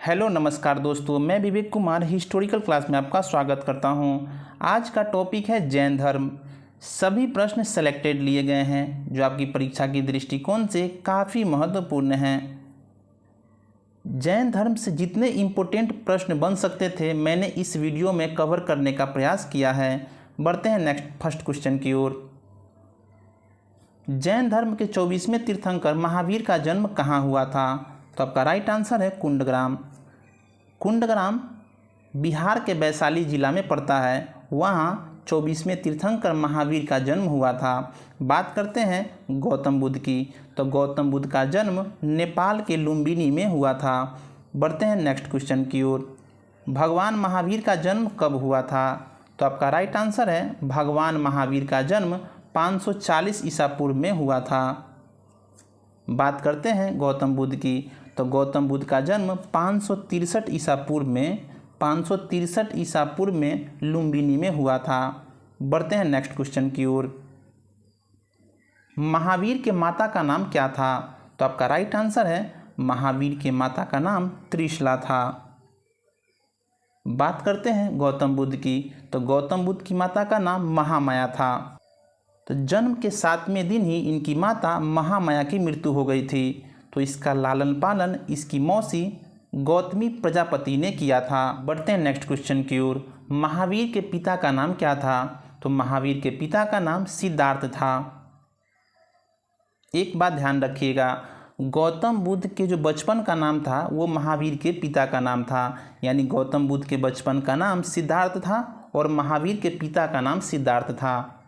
Hello नमस्कार दोस्तों, मैं विवेक कुमार हिस्टोरिकल क्लास में आपका स्वागत करता हूं। आज का टॉपिक है जैन धर्म। सभी प्रश्न सेलेक्टेड लिए गए हैं जो आपकी परीक्षा की दृष्टिकोण से काफ़ी महत्वपूर्ण हैं। जैन धर्म से जितने इम्पोर्टेंट प्रश्न बन सकते थे मैंने इस वीडियो में कवर करने का प्रयास किया है। बढ़ते हैं फर्स्ट क्वेश्चन की ओर। जैन धर्म के 24वें तीर्थंकर महावीर का जन्म कहाँ हुआ था? तो आपका राइट आंसर है कुंडग्राम। कुंडग्राम बिहार के वैशाली जिला में पड़ता है। वहाँ 24वें तीर्थंकर महावीर का जन्म हुआ था। बात करते हैं गौतम बुद्ध की, तो गौतम बुद्ध का जन्म नेपाल के लुम्बिनी में हुआ था। बढ़ते हैं नेक्स्ट क्वेश्चन की ओर। भगवान महावीर का जन्म कब हुआ था? तो आपका राइट आंसर है भगवान महावीर का जन्म 540 ईसा पूर्व में हुआ था। बात करते हैं गौतम बुद्ध की, तो गौतम बुद्ध का जन्म 563 ईसा पूर्व में लुम्बिनी में हुआ था। बढ़ते हैं नेक्स्ट क्वेश्चन की ओर। महावीर के माता का नाम क्या था? तो आपका राइट आंसर है महावीर के माता का नाम त्रिशला था। बात करते हैं गौतम बुद्ध की, तो गौतम बुद्ध की माता का नाम महामाया था। तो जन्म के 7वें दिन ही इनकी माता महामाया की मृत्यु हो गई थी। तो इसका लालन पालन इसकी मौसी गौतमी प्रजापति ने किया था। बढ़ते हैं नेक्स्ट क्वेश्चन की ओर। महावीर के पिता का नाम क्या था? तो महावीर के पिता का नाम सिद्धार्थ था। एक बात ध्यान रखिएगा, गौतम बुद्ध के जो बचपन का नाम था वो महावीर के पिता का नाम था। यानी गौतम बुद्ध के बचपन का नाम सिद्धार्थ था और महावीर के पिता का नाम सिद्धार्थ था।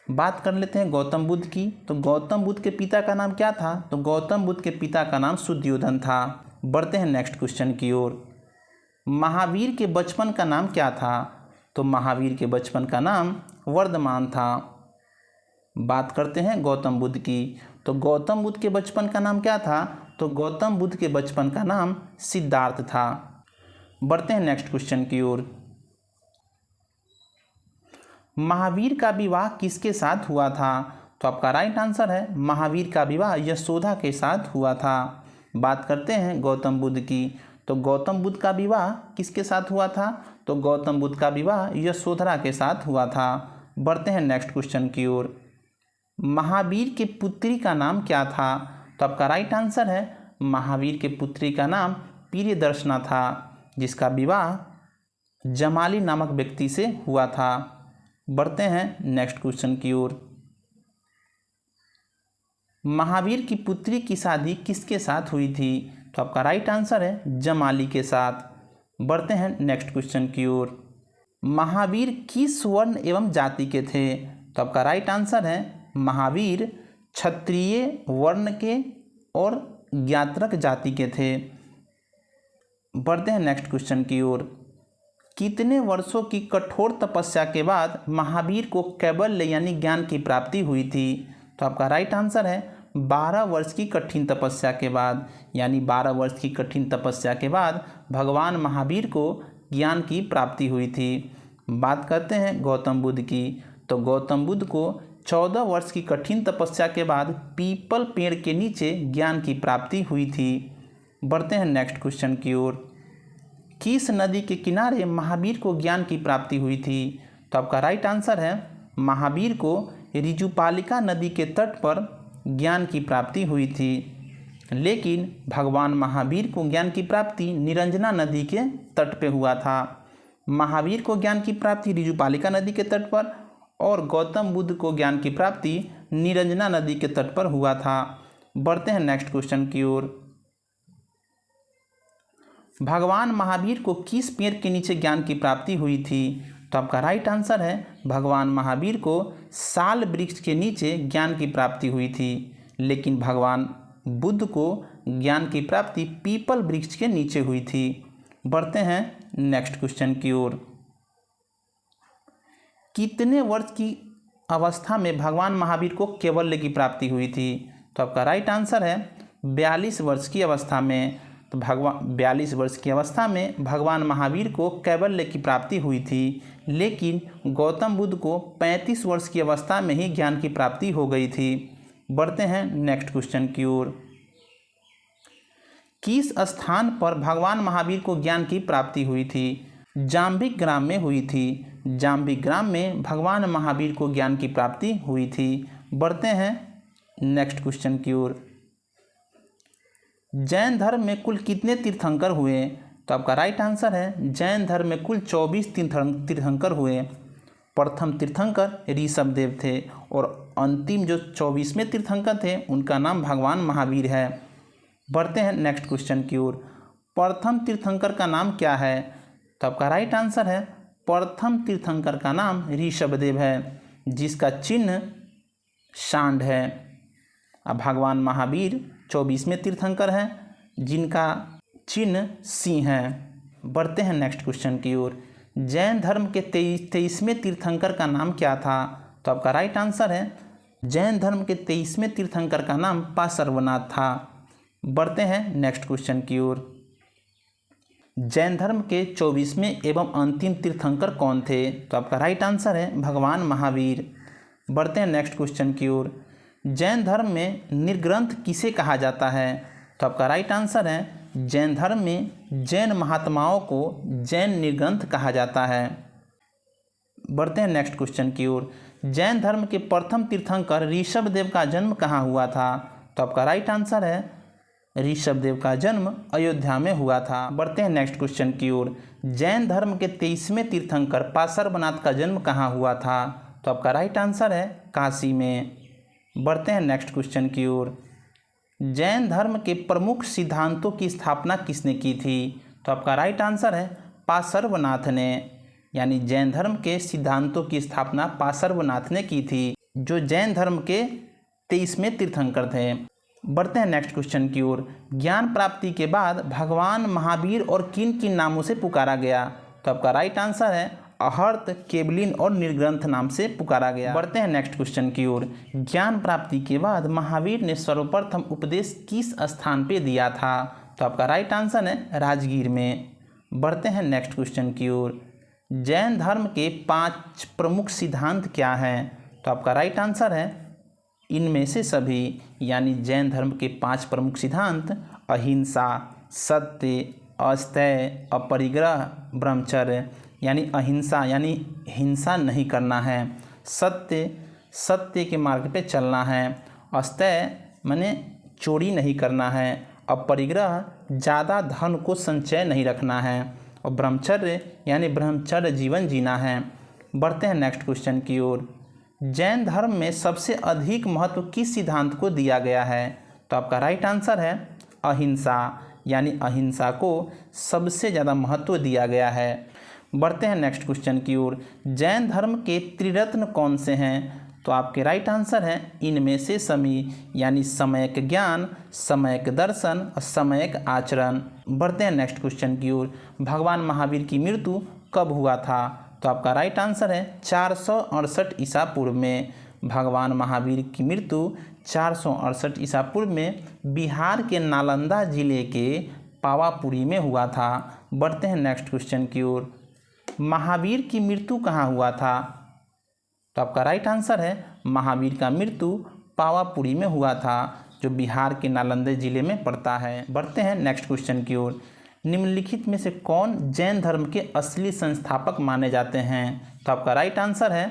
बात कर लेते हैं गौतम बुद्ध की, तो गौतम बुद्ध के पिता का नाम क्या था? तो गौतम बुद्ध के पिता का नाम शुद्धोधन था। बढ़ते हैं नेक्स्ट क्वेश्चन की ओर। महावीर के बचपन का नाम क्या था? तो महावीर के बचपन का नाम वर्धमान था। बात करते हैं गौतम बुद्ध की, तो गौतम बुद्ध के बचपन का नाम क्या था? तो गौतम बुद्ध के बचपन का नाम सिद्धार्थ था। बढ़ते हैं नेक्स्ट क्वेश्चन की ओर। महावीर का विवाह किसके साथ हुआ था? तो आपका राइट आंसर है महावीर का विवाह यशोदा के साथ हुआ था। बात करते हैं गौतम बुद्ध की, तो गौतम बुद्ध का विवाह किसके साथ हुआ था? तो गौतम बुद्ध का विवाह यशोधरा के साथ हुआ था। बढ़ते हैं नेक्स्ट क्वेश्चन की ओर। महावीर के पुत्री का नाम क्या था? तो आपका राइट आंसर है महावीर के पुत्री का नाम प्रियदर्शना था, जिसका विवाह जमाली नामक व्यक्ति से हुआ था। बढ़ते हैं नेक्स्ट क्वेश्चन की ओर। महावीर की पुत्री की शादी किसके साथ हुई थी? तो आपका राइट आंसर है जमाली के साथ। बढ़ते हैं नेक्स्ट क्वेश्चन की ओर। महावीर किस वर्ण एवं जाति के थे? तो आपका राइट आंसर है महावीर क्षत्रिय वर्ण के और ज्ञात्रक जाति के थे। बढ़ते हैं नेक्स्ट क्वेश्चन की ओर। कितने वर्षों की कठोर तपस्या के बाद महावीर को कैवल्य यानी ज्ञान की प्राप्ति हुई थी? तो आपका राइट आंसर है 12 वर्ष की कठिन तपस्या के बाद। यानी 12 वर्ष की कठिन तपस्या के बाद भगवान महावीर को ज्ञान की प्राप्ति हुई थी। बात करते हैं गौतम बुद्ध की, तो गौतम बुद्ध को 14 वर्ष की कठिन तपस्या के बाद पीपल पेड़ के नीचे ज्ञान की प्राप्ति हुई थी। बढ़ते हैं नेक्स्ट क्वेश्चन की ओर। किस नदी के किनारे महावीर को ज्ञान की प्राप्ति हुई थी? तो आपका राइट आंसर है महावीर को ऋजुपालिका नदी के तट पर ज्ञान की प्राप्ति हुई थी। लेकिन भगवान महावीर को ज्ञान की प्राप्ति निरंजना नदी के तट पे हुआ था। महावीर को ज्ञान की प्राप्ति ऋजुपालिका नदी के तट पर और गौतम बुद्ध को ज्ञान की प्राप्ति निरंजना नदी के तट पर हुआ था। बढ़ते हैं नेक्स्ट क्वेश्चन की ओर। भगवान महावीर को किस पेड़ के नीचे ज्ञान की प्राप्ति हुई थी? तो आपका राइट आंसर है भगवान महावीर को साल वृक्ष के नीचे ज्ञान की प्राप्ति हुई थी। लेकिन भगवान बुद्ध को ज्ञान की प्राप्ति पीपल वृक्ष के नीचे हुई थी। बढ़ते हैं नेक्स्ट क्वेश्चन की ओर। कितने वर्ष की अवस्था में भगवान महावीर को कैवल्य की प्राप्ति हुई थी? तो आपका राइट आंसर है 42 वर्ष की अवस्था में। तो 42 वर्ष की अवस्था में भगवान महावीर को कैवल्य की प्राप्ति हुई थी। लेकिन गौतम बुद्ध को 35 वर्ष की अवस्था में ही ज्ञान की प्राप्ति हो गई थी। बढ़ते हैं नेक्स्ट क्वेश्चन की ओर। किस स्थान पर भगवान महावीर को ज्ञान की प्राप्ति हुई थी? जाम्बिक ग्राम में हुई थी। जाम्बिक ग्राम में भगवान महावीर को ज्ञान की प्राप्ति हुई थी। बढ़ते हैं नेक्स्ट क्वेश्चन की ओर। जैन धर्म में कुल कितने तीर्थंकर हुए? तो आपका राइट आंसर है जैन धर्म में कुल 24 तीर्थंकर हुए। प्रथम तीर्थंकर ऋषभदेव थे और अंतिम जो 24वें तीर्थंकर थे उनका नाम भगवान महावीर है। बढ़ते हैं नेक्स्ट क्वेश्चन की ओर। प्रथम तीर्थंकर का नाम क्या है? तो आपका राइट आंसर है प्रथम तीर्थंकर का नाम ऋषभदेव है, जिसका चिन्ह सांड है। अब भगवान महावीर 24वें तीर्थंकर हैं, जिनका चिन्ह सिंह है। बढ़ते हैं नेक्स्ट क्वेश्चन की ओर। जैन धर्म के 23वें तीर्थंकर का नाम क्या था? तो आपका राइट आंसर है जैन धर्म के 23वें तीर्थंकर का नाम पार्श्वनाथ था। बढ़ते हैं नेक्स्ट क्वेश्चन की ओर। जैन धर्म के 24वें एवं अंतिम तीर्थंकर कौन थे? तो आपका राइट आंसर है भगवान महावीर। बढ़ते हैं नेक्स्ट क्वेश्चन की ओर। जैन धर्म में निर्ग्रंथ किसे कहा जाता है? तो आपका राइट आंसर है जैन धर्म में जैन महात्माओं को जैन निर्ग्रंथ कहा जाता है। बढ़ते हैं नेक्स्ट क्वेश्चन की ओर। जैन धर्म के प्रथम तीर्थंकर ऋषभदेव का जन्म कहाँ हुआ था? तो आपका राइट आंसर है ऋषभदेव का जन्म अयोध्या में हुआ था। बढ़ते हैं नेक्स्ट क्वेश्चन की ओर। जैन धर्म के 23वें तीर्थंकर पार्श्वनाथ का जन्म कहाँ हुआ था? तो आपका राइट आंसर है काशी में। बढ़ते हैं नेक्स्ट क्वेश्चन की ओर। जैन धर्म के प्रमुख सिद्धांतों की स्थापना किसने की थी? तो आपका राइट आंसर है पार्श्वनाथ ने, यानी जैन धर्म के सिद्धांतों की स्थापना पार्श्वनाथ ने की थी, जो जैन धर्म के 23वें तीर्थंकर थे। बढ़ते हैं नेक्स्ट क्वेश्चन की ओर। ज्ञान प्राप्ति के बाद भगवान महावीर और किन किन नामों से पुकारा गया? तो आपका राइट आंसर है अहर्त, केवलिन और निर्ग्रंथ नाम से पुकारा गया। बढ़ते हैं नेक्स्ट क्वेश्चन की ओर। ज्ञान प्राप्ति के बाद महावीर ने सर्वप्रथम उपदेश किस स्थान पे दिया था? तो आपका राइट आंसर है राजगीर में। बढ़ते हैं नेक्स्ट क्वेश्चन की ओर। जैन धर्म के 5 प्रमुख सिद्धांत क्या हैं? तो आपका राइट आंसर है इनमें से सभी, यानी जैन धर्म के 5 प्रमुख सिद्धांत अहिंसा, सत्य, अस्तेय, अपरिग्रह, ब्रह्मचर्य। यानी अहिंसा यानी हिंसा नहीं करना है, सत्य के मार्ग पे चलना है, अस्तेय माने चोरी नहीं करना है, अपरिग्रह ज़्यादा धन को संचय नहीं रखना है, और ब्रह्मचर्य यानी ब्रह्मचर्य जीवन जीना है। बढ़ते हैं नेक्स्ट क्वेश्चन की ओर। जैन धर्म में सबसे अधिक महत्व किस सिद्धांत को दिया गया है? तो आपका राइट आंसर है अहिंसा, यानी अहिंसा को सबसे ज़्यादा महत्व दिया गया है। बढ़ते हैं नेक्स्ट क्वेश्चन की ओर। जैन धर्म के त्रिरत्न कौन से हैं? तो आपके राइट आंसर है इनमें से सभी, यानी सम्यक ज्ञान, सम्यक दर्शन और सम्यक आचरण। बढ़ते हैं नेक्स्ट क्वेश्चन की ओर। भगवान महावीर की मृत्यु कब हुआ था? तो आपका राइट आंसर है 468 ईसा पूर्व में। भगवान महावीर की मृत्यु 468 ईसा पूर्व में बिहार के नालंदा जिले के पावापुरी में हुआ था। बढ़ते हैं नेक्स्ट क्वेश्चन की ओर। महावीर की मृत्यु कहाँ हुआ था? तो आपका राइट आंसर है महावीर का मृत्यु पावापुरी में हुआ था, जो बिहार के नालंदा जिले में पड़ता है। बढ़ते हैं नेक्स्ट क्वेश्चन की ओर। निम्नलिखित में से कौन जैन धर्म के असली संस्थापक माने जाते हैं? तो आपका राइट आंसर है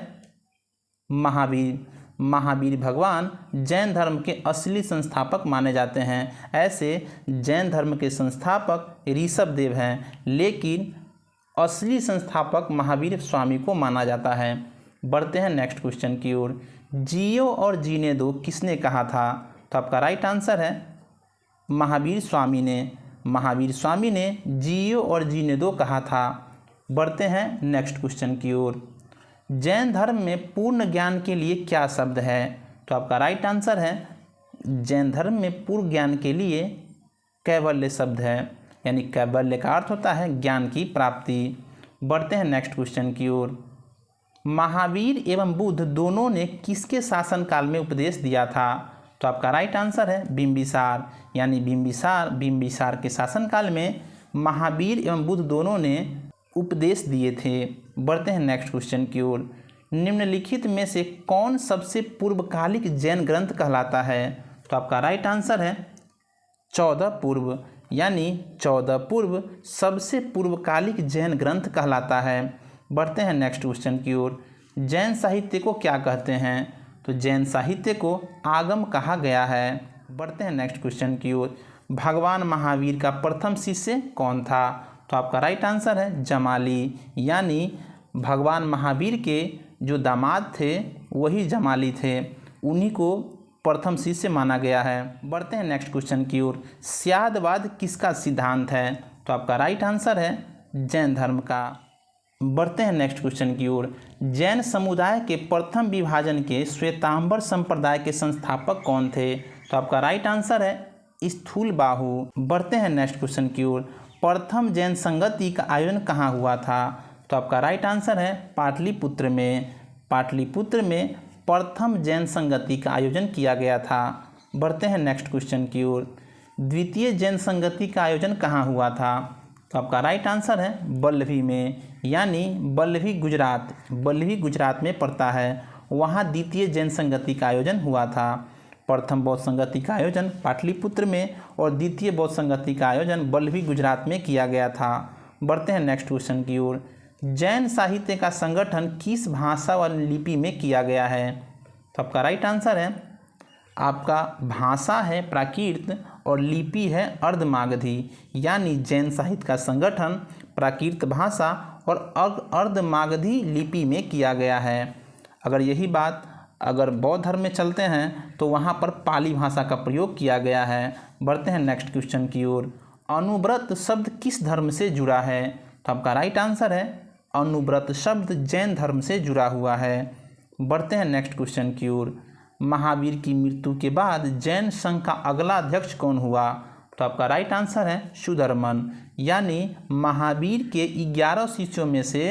महावीर। महावीर भगवान जैन धर्म के असली संस्थापक माने जाते हैं। ऐसे जैन धर्म के संस्थापक ऋषभदेव हैं, लेकिन असली संस्थापक महावीर स्वामी को माना जाता है। बढ़ते हैं नेक्स्ट क्वेश्चन की ओर। जियो और जीने दो किसने कहा था? तो आपका राइट आंसर है महावीर स्वामी ने। महावीर स्वामी ने जियो और जीने दो कहा था। बढ़ते हैं नेक्स्ट क्वेश्चन की ओर। जैन धर्म में पूर्ण ज्ञान के लिए क्या शब्द है? तो आपका राइट आंसर है जैन धर्म में पूर्ण ज्ञान के लिए कैवल्य शब्द है, यानी कैवल्य का अर्थ होता है ज्ञान की प्राप्ति। बढ़ते हैं नेक्स्ट क्वेश्चन की ओर। महावीर एवं बुद्ध दोनों ने किसके शासनकाल में उपदेश दिया था? तो आपका राइट आंसर है बिंबिसार, यानी बिंबिसार के शासनकाल में महावीर एवं बुद्ध दोनों ने उपदेश दिए थे। बढ़ते हैं नेक्स्ट क्वेश्चन की ओर। निम्नलिखित में से कौन सबसे पूर्वकालिक जैन ग्रंथ कहलाता है? तो आपका राइट आंसर है 14 पूर्व, यानी 14 पूर्व सबसे पूर्वकालिक जैन ग्रंथ कहलाता है। बढ़ते हैं नेक्स्ट क्वेश्चन की ओर। जैन साहित्य को क्या कहते हैं? तो जैन साहित्य को आगम कहा गया है। बढ़ते हैं नेक्स्ट क्वेश्चन की ओर। भगवान महावीर का प्रथम शिष्य कौन था? तो आपका राइट आंसर है जमाली, यानी भगवान महावीर के जो दामाद थे वही जमाली थे, उन्हीं को प्रथम शिष्य माना गया है। बढ़ते हैं नेक्स्ट क्वेश्चन की ओर। स्यादवाद किसका सिद्धांत है? तो आपका राइट आंसर है जैन धर्म का। बढ़ते हैं नेक्स्ट क्वेश्चन की ओर। जैन समुदाय के प्रथम विभाजन के श्वेतांबर संप्रदाय के संस्थापक कौन थे? तो आपका राइट आंसर है स्थूलबाहु। बढ़ते हैं नेक्स्ट क्वेश्चन की ओर। प्रथम जैन संगति का आयोजन कहाँ हुआ था? तो आपका राइट आंसर है पाटलिपुत्र में। पाटलिपुत्र में प्रथम जैन संगति का आयोजन किया गया था। बढ़ते हैं नेक्स्ट क्वेश्चन की ओर। द्वितीय जैन संगति का आयोजन कहाँ हुआ था? तो आपका राइट आंसर है बल्लभी में, यानी बल्लभी गुजरात में पड़ता है, वहाँ द्वितीय जैन संगति का आयोजन हुआ था। प्रथम बौद्ध संगति का आयोजन पाटलिपुत्र में और द्वितीय बौद्ध संगति का आयोजन बल्लभी गुजरात में किया गया था। बढ़ते हैं नेक्स्ट क्वेश्चन की ओर। जैन साहित्य का संगठन किस भाषा व लिपि में किया गया है? तो आपका राइट आंसर है आपका भाषा है प्राकृत और लिपि है अर्धमागधी, यानी जैन साहित्य का संगठन प्राकृत भाषा और अर्धमागधी लिपि में किया गया है। अगर बौद्ध धर्म में चलते हैं तो वहाँ पर पाली भाषा का प्रयोग किया गया है। बढ़ते हैं नेक्स्ट क्वेश्चन की ओर। अनुव्रत शब्द किस धर्म से जुड़ा है? तो आपका राइट आंसर है अनुव्रत शब्द जैन धर्म से जुड़ा हुआ है। बढ़ते हैं नेक्स्ट क्वेश्चन की ओर। महावीर की मृत्यु के बाद जैन संघ का अगला अध्यक्ष कौन हुआ? तो आपका राइट आंसर है सुधर्मन, यानी महावीर के 11 शिष्यों में से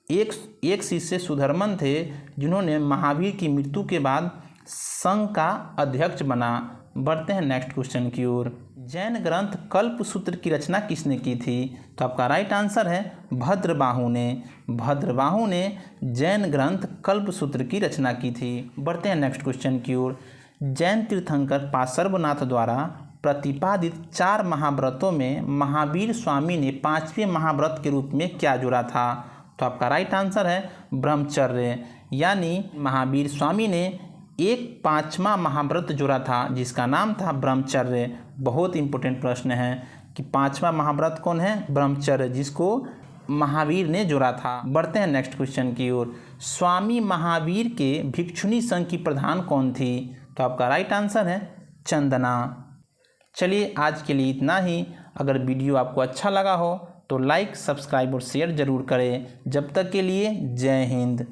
एक शिष्य सुधर्मन थे, जिन्होंने महावीर की मृत्यु के बाद संघ का अध्यक्ष बना। बढ़ते हैं नेक्स्ट क्वेश्चन की ओर। जैन ग्रंथ कल्पसूत्र की रचना किसने की थी? तो आपका राइट आंसर है भद्रबाहु ने जैन ग्रंथ कल्पसूत्र की रचना की थी। बढ़ते हैं नेक्स्ट क्वेश्चन की ओर। जैन तीर्थंकर पार्श्वनाथ द्वारा प्रतिपादित 4 महाव्रतों में महावीर स्वामी ने 5वें महाव्रत के रूप में क्या जोड़ा था? तो आपका राइट आंसर है ब्रह्मचर्य, यानी महावीर स्वामी ने एक 5वां महाव्रत जोड़ा था जिसका नाम था ब्रह्मचर्य। बहुत इंपॉर्टेंट प्रश्न है कि 5वां महाव्रत कौन है? ब्रह्मचर्य, जिसको महावीर ने जोड़ा था। बढ़ते हैं नेक्स्ट क्वेश्चन की ओर। स्वामी महावीर के भिक्षुणी संघ की प्रधान कौन थी? तो आपका राइट आंसर है चंदना। चलिए आज के लिए इतना ही। अगर वीडियो आपको अच्छा लगा हो तो लाइक, सब्सक्राइब और शेयर ज़रूर करें। जब तक के लिए जय हिंद।